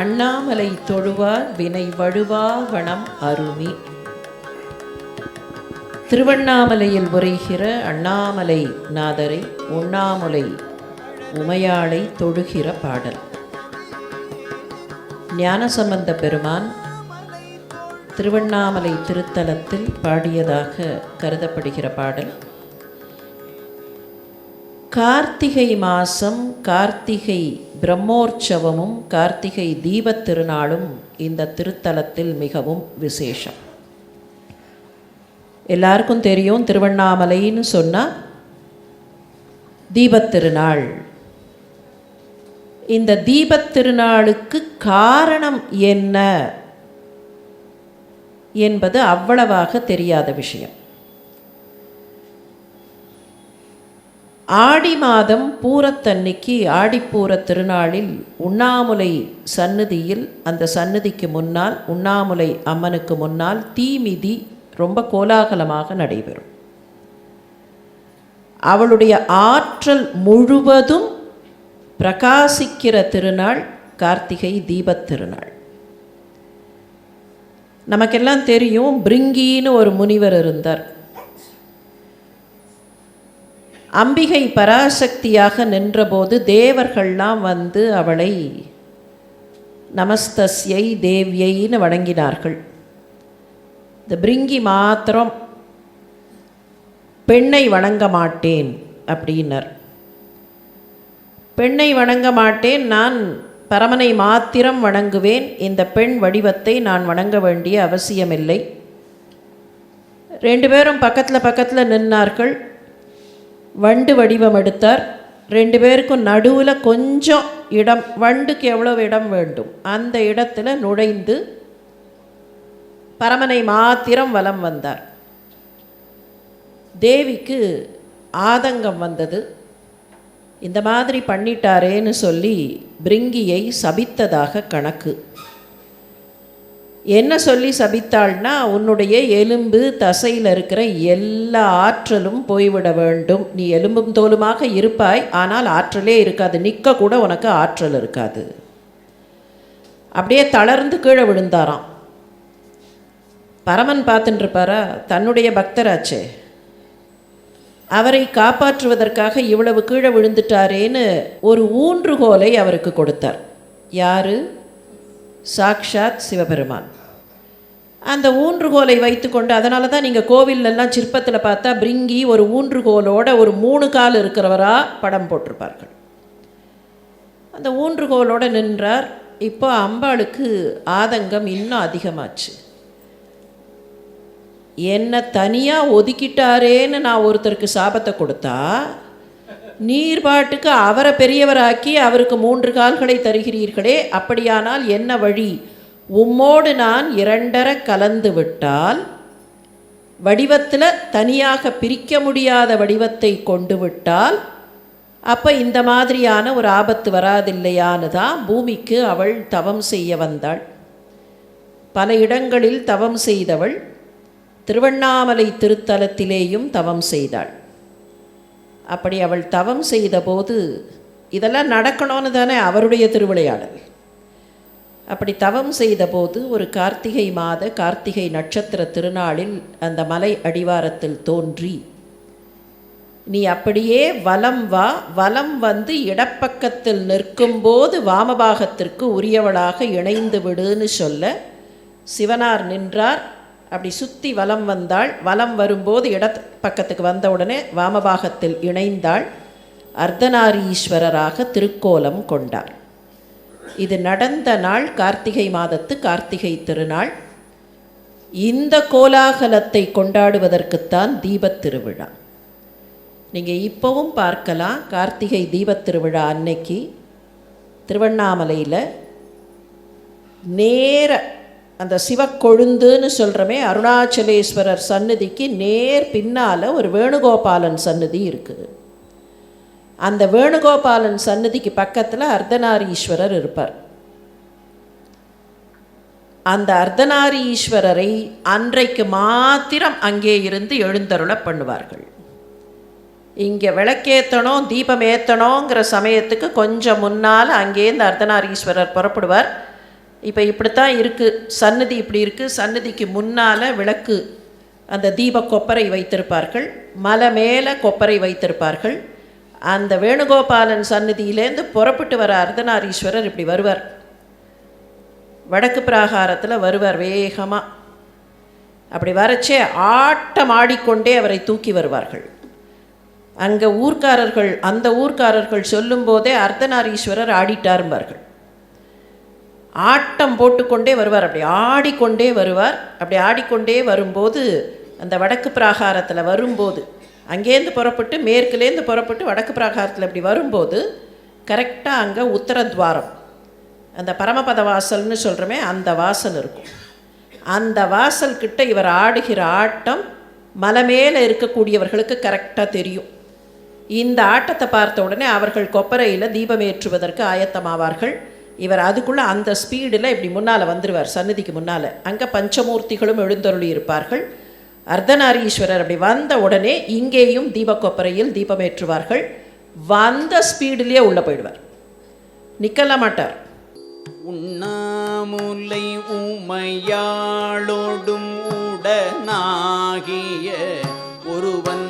அண்ணாமலை தொழுவார் வினை வழுவா வனம் அருமி. திருவண்ணாமலையில் உரைகிற அண்ணாமலை நாதரை உண்ணாமுலை உமையாளை தொழுகிற பாடல். ஞானசம்பந்த பெருமான் திருவண்ணாமலை திருத்தலத்தில் பாடியதாக கருதப்படுகிற பாடல். கார்த்திகை மாசம் கார்த்திகை பிரம்மோற்சவமும் கார்த்திகை தீபத் திருநாளும் இந்த திருத்தலத்தில் மிகவும் விசேஷம். எல்லாருக்கும் தெரியும், திருவண்ணாமலைன்னு சொன்னால் தீபத் திருநாள். இந்த தீபத் திருநாளுக்கு காரணம் என்ன என்பது அவ்வளவாக தெரியாத விஷயம். ஆடி மாதம் பூரத்தன்னைக்கு ஆடிப்பூர திருநாளில் உண்ணாமுலை சந்நிதியில், அந்த சந்நிதிக்கு முன்னால் உண்ணாமுலை அம்மனுக்கு முன்னால் தீமிதி ரொம்ப கோலாகலமாக நடைபெறும். அவளுடைய ஆற்றல் முழுவதும் பிரகாசிக்கிற திருநாள் கார்த்திகை தீபத் திருநாள். நமக்கெல்லாம் தெரியும், பிருங்கின்னு ஒரு முனிவர் இருந்தார். அம்பிகை பராசக்தியாக நின்றபோது தேவர்கள்லாம் வந்து அவளை நமஸ்தஸ்யை தேவியைன்னு வணங்கினார்கள். இந்த பிருங்கி மாத்திரம் பெண்ணை வணங்க மாட்டேன் அப்படின்னர். பெண்ணை வணங்க மாட்டேன், நான் பரமனை மாத்திரம் வணங்குவேன், இந்த பெண் வடிவத்தை நான் வணங்க வேண்டிய அவசியமில்லை. ரெண்டு பேரும் பக்கத்தில் நின்னார்கள். வண்டு வடிவம் எடுத்தார். ரெண்டு பேருக்கும் நடுவில் கொஞ்சம் இடம், வண்டுக்கு எவ்வளவு இடம் வேண்டும் அந்த இடத்துல நுழைந்து பரமனை மாத்திரம் வலம் வந்தார். தேவிக்கு ஆதங்கம் வந்தது. இந்த மாதிரி பண்ணிட்டாரேன்னு சொல்லி பிருங்கியை சபித்ததாக கணக்கு. என்ன சொல்லி சபித்தாள்னா, உன்னுடைய எலும்பு தசையில் இருக்கிற எல்லா ஆற்றலும் போய்விட வேண்டும், நீ எலும்பும் தோலுமாக இருப்பாய், ஆனால் ஆற்றலே இருக்காது, நிற்க கூட உனக்கு ஆற்றல் இருக்காது. அப்படியே தளர்ந்து கீழே விழுந்தாராம். பரமன் பார்த்துட்டு இருப்பாரா, தன்னுடைய பக்தராச்சே, அவரை காப்பாற்றுவதற்காக இவ்வளவு கீழே விழுந்துட்டாரேன்னு ஒரு ஊன்றுகோலை அவருக்கு கொடுத்தார். யாரு? சாக்ஷாத் சிவபெருமான். அந்த ஊன்றுகோலை வைத்துக்கொண்டு, அதனால தான் நீங்கள் கோவிலெல்லாம் சிற்பத்தில் பார்த்தா பிருங்கி ஒரு ஊன்றுகோலோட ஒரு 3 கால் இருக்கிறவரா படம் போட்டிருப்பார்கள். அந்த ஊன்றுகோலோடு நின்றார். இப்போ அம்பாளுக்கு ஆதங்கம் இன்னும் அதிகமாச்சு. என்னை தனியாக ஒதுக்கிட்டாரேன்னு நான் ஒருத்தருக்கு சாபத்தை கொடுத்தா, நீர்பாட்டுக்கு அவரை பெரியவராக்கி அவருக்கு 3 கால்களை தருகிறீர்களே, அப்படியானால் என்ன வழி? உம்மோடு நான் 2 கலந்து விட்டால், வடிவத்தில் தனியாக பிரிக்க முடியாத வடிவத்தை கொண்டு விட்டால், அப்போ இந்த மாதிரியான ஒரு ஆபத்து வராதில்லையான்னு தான் பூமிக்கு அவள் தவம் செய்ய வந்தாள். பல இடங்களில் தவம் செய்தவள் திருவண்ணாமலை திருத்தலத்திலேயும் தவம் செய்தாள். அப்படி அவள் தவம் செய்தபோது இதெல்லாம் நடக்கணும்னு தானே அவருடைய திருவிளையாடல். அப்படி தவம் செய்தபோது ஒரு கார்த்திகை மாத கார்த்திகை நட்சத்திர திருநாளில் அந்த மலை அடிவாரத்தில் தோன்றி, நீ அப்படியே வலம் வா, வலம் வந்து இடப்பக்கத்தில் நிற்கும்போது வாமபாகத்திற்கு உரியவளாக இணைந்து விடுன்னு சொல்ல சிவனார் நின்றார். அப்படி சுற்றி வலம் வந்தாள். வலம் வரும்போது இடப்பக்கத்துக்கு வந்தவுடனே வாமபாகத்தில் இணைந்தாள். அர்த்தநாரீஸ்வரராக திருக்கோலம் கொண்டார். இது நடந்த நாள் கார்த்திகை மாதத்து கார்த்திகை திருநாள். இந்த கோலாகலத்தை கொண்டாடுவதற்குத்தான் தீபத் திருவிழா. நீங்கள் இப்போவும் பார்க்கலாம், கார்த்திகை தீபத் திருவிழா அன்னைக்கு திருவண்ணாமலையில் நேர அந்த சிவக்கொழுந்துன்னு சொல்கிறமே அருணாச்சலேஸ்வரர் சந்நிதிக்கு நேர் பின்னால் ஒரு வேணுகோபாலன் சந்நிதி இருக்குது. அந்த வேணுகோபாலன் சந்நிதிக்கு பக்கத்தில் அர்த்தநாரீஸ்வரர் இருப்பார். அந்த அர்த்தநாரீஸ்வரரை அன்றைக்கு மாத்திரம் அங்கே இருந்து எழுந்தருள பண்ணுவார்கள். இங்கே விளக்கேற்றணும் தீபம் ஏற்றணுங்கிற சமயத்துக்கு கொஞ்சம் முன்னால் அங்கேருந்து அர்த்தநாரீஸ்வரர் புறப்படுவார். இப்போ இப்படித்தான் இருக்குது, சன்னதி இப்படி இருக்குது. சன்னதிக்கு முன்னால் விளக்கு, அந்த தீப கொப்பரை வைத்திருப்பார்கள். மலை மேலே கொப்பரை வைத்திருப்பார்கள். அந்த வேணுகோபாலன் சன்னதியிலேருந்து புறப்பட்டு வர அர்த்தநாரீஸ்வரர் இப்படி வருவார். வடக்கு பிராகாரத்தில் வருவார் வேகமாக. அப்படி வரச்சே ஆட்டம் ஆடிக்கொண்டே அவரை தூக்கி வருவார்கள். அங்கே ஊர்க்காரர்கள், அந்த ஊர்க்காரர்கள் சொல்லும்போதே அர்த்தநாரீஸ்வரர் ஆடிட்டாரும்பார்கள். ஆட்டம் போட்டுக்கொண்டே வருவார், அப்படி ஆடிக்கொண்டே வருவார். அப்படி ஆடிக்கொண்டே வரும்போது அந்த வடக்கு பிராகாரத்தில் வரும்போது, அங்கேருந்து புறப்பட்டு மேற்குலேருந்து புறப்பட்டு வடக்கு பிராகாரத்தில் இப்படி வரும்போது கரெக்டாக அங்கே உத்தரத்வாரம், அந்த பரமபத வாசல்னு சொல்கிறோமே, அந்த வாசல் இருக்கும். அந்த வாசல்கிட்ட இவர் ஆடுகிற ஆட்டம் மலை மேலே இருக்கக்கூடியவர்களுக்கு கரெக்டாக தெரியும். இந்த ஆட்டத்தை பார்த்த உடனே அவர்கள் கொப்பரையில் தீபம் ஏற்றுவதற்கு ஆயத்தமாவார்கள். இவர் அதுக்குள்ளே அந்த ஸ்பீடில் இப்படி முன்னால் வந்துடுவார், சன்னதிக்கு முன்னால். அங்கே பஞ்சமூர்த்திகளும் எழுந்தருளி இருப்பார்கள். அர்த்தநாரீஸ்வரர் அப்படி வந்த உடனே இங்கேயும் தீபக்கொப்பரையில் தீபம் ஏற்றுவார்கள். வந்த ஸ்பீடிலேயே உள்ளே போயிடுவார், நிற்கலாம் மாட்டார். உண்ணாமுலை உமையாளோடும் உடனாகிய ஒருவன்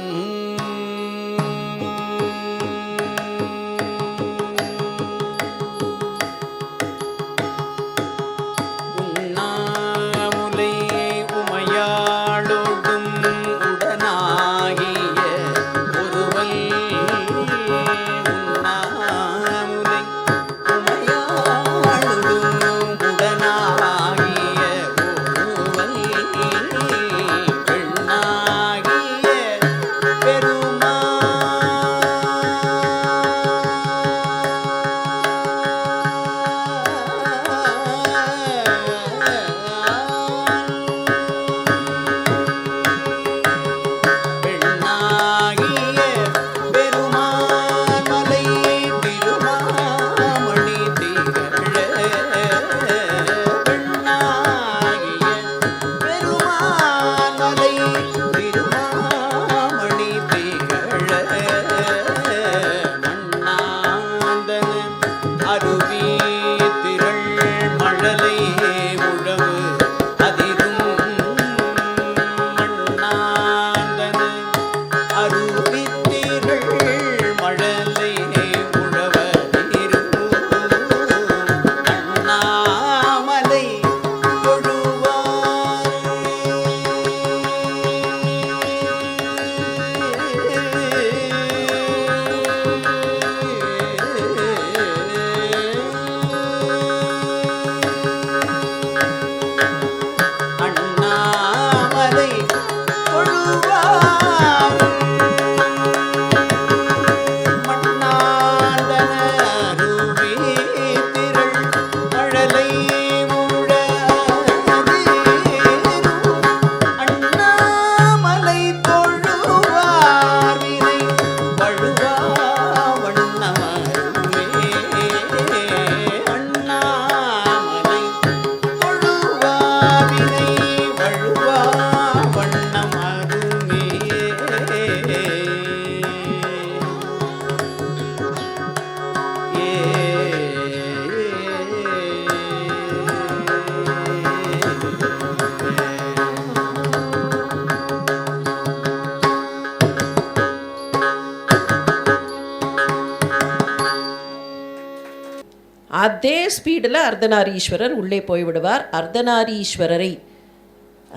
அதே ஸ்பீடில் அர்த்தநாரீஸ்வரர் உள்ளே போய்விடுவார். அர்த்தநாரீஸ்வரரை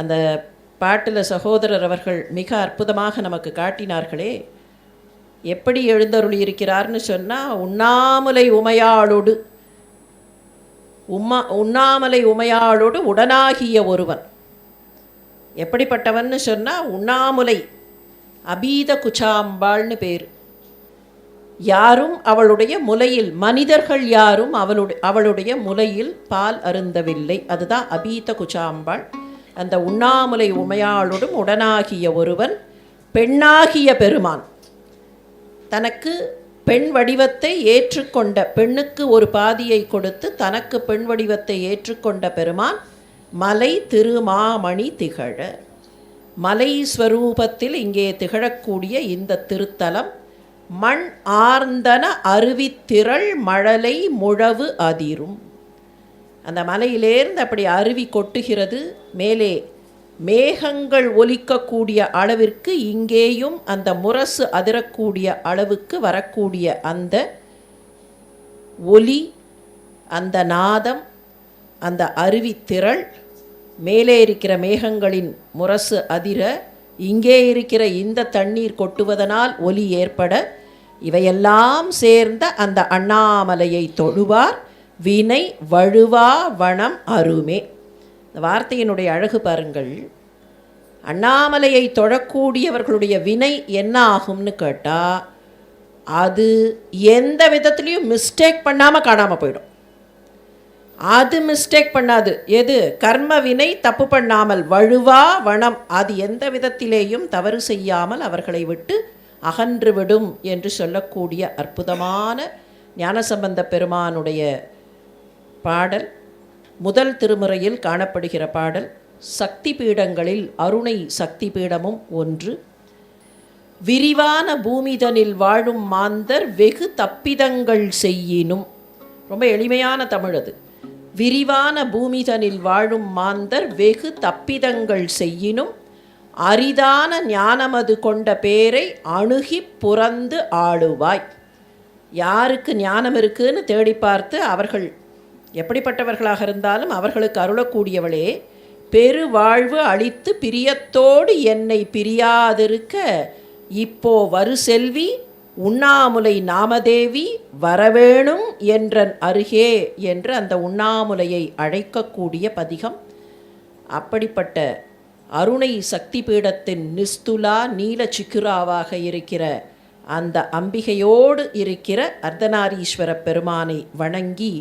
அந்த பாட்டில் சகோதரர் அவர்கள் மிக அற்புதமாக நமக்கு காட்டினார்களே. எப்படி எழுந்தருளி இருக்கிறார்னு சொன்னால், உண்ணாமுலை உமையாளோடு உண்ணாமலை உமையாளோடு உடனாகிய ஒருவன். எப்படிப்பட்டவன்னு சொன்னால், உண்ணாமுலை அபீத குச்சாம்பாள்னு பேர். யாரும் அவளுடைய முலையில், மனிதர்கள் யாரும் அவளுடைய முலையில் பால் அருந்தவில்லை. அதுதான் அபீத குச்சாம்பாள். அந்த உண்ணாமுலை உமையாளோடும் உடனாகிய ஒருவன் பெண்ணாகிய பெருமான். தனக்கு பெண் வடிவத்தை ஏற்றுக்கொண்ட, பெண்ணுக்கு ஒரு பாதியை கொடுத்து தனக்கு பெண் வடிவத்தை ஏற்றுக்கொண்ட பெருமான் மலை திருமாமணி திகழ. மலை ஸ்வரூபத்தில் இங்கே திகழக்கூடிய இந்த திருத்தலம் மண் ஆர்ந்தன அருவித்திரள் மழலை முழவு அதிரும். அந்த மலையிலேருந்து அப்படி அருவி கொட்டுகிறது. மேலே மேகங்கள் ஒலிக்கக்கூடிய அளவிற்கு இங்கேயும் அந்த முரசு அதிரக்கூடிய அளவுக்கு வரக்கூடிய அந்த ஒலி, அந்த நாதம், அந்த அருவி திரள், மேலே இருக்கிற மேகங்களின் முரசு அதிர, இங்கே இருக்கிற இந்த தண்ணீர் கொட்டுவதனால் ஒலி ஏற்பட, இவையெல்லாம் சேர்ந்த அந்த அண்ணாமலையை தொழுவார் வினை வழுவா வனம் அருமே. இந்த வார்த்தையினுடைய அழகு பாருங்கள். அண்ணாமலையை தொழக்கூடியவர்களுடைய வினை என்ன ஆகும்னு கேட்டால், அது எந்த விதத்துலேயும் மிஸ்டேக் பண்ணாமல் காணாமல் போயிடும். அது மிஸ்டேக் பண்ணாது. எது? கர்ம வினை தப்பு பண்ணாமல், வழுவா வனம், அது எந்த விதத்திலேயும் தவறு செய்யாமல் அவர்களை விட்டு அகன்றுவிடும் என்று சொல்லக்கூடிய அற்புதமான ஞானசம்பந்த பெருமானுடைய பாடல். முதல் திருமுறையில் காணப்படுகிற பாடல். சக்தி பீடங்களில் அருணை சக்தி பீடமும் ஒன்று. விரிவான பூமிதனில் வாழும் மாந்தர் வெகு தப்பிதங்கள் செய்யினும். ரொம்ப எளிமையான தமிழ் அது. விரிவான பூமிதனில் வாழும் மாந்தர் வெகு தப்பிதங்கள் செய்யினும் அரிதான ஞானமது கொண்ட பேரை அணுகி புறந்து ஆளுவாய். யாருக்கு ஞானம் இருக்குன்னு தேடி பார்த்து அவர்கள் எப்படிப்பட்டவர்களாக இருந்தாலும் அவர்களுக்கு அருளக்கூடியவளே, பெருவாழ்வு அளித்து பிரியத்தோடு என்னை பிரியாதிருக்க இப்போ வரு செல்வி உண்ணாமுலை நாமதேவி வரவேணும் என்றன் அருகே என்று அந்த உண்ணாமுலையை அழைக்கக்கூடிய பதிகம். அப்படிப்பட்ட அருணை சக்தி பீடத்தின் நிஸ்துலா நீல சிக்குராவாக இருக்கிற அந்த அம்பிகையோடு இருக்கிற அர்த்தநாரீஸ்வர பெருமானை வணங்கி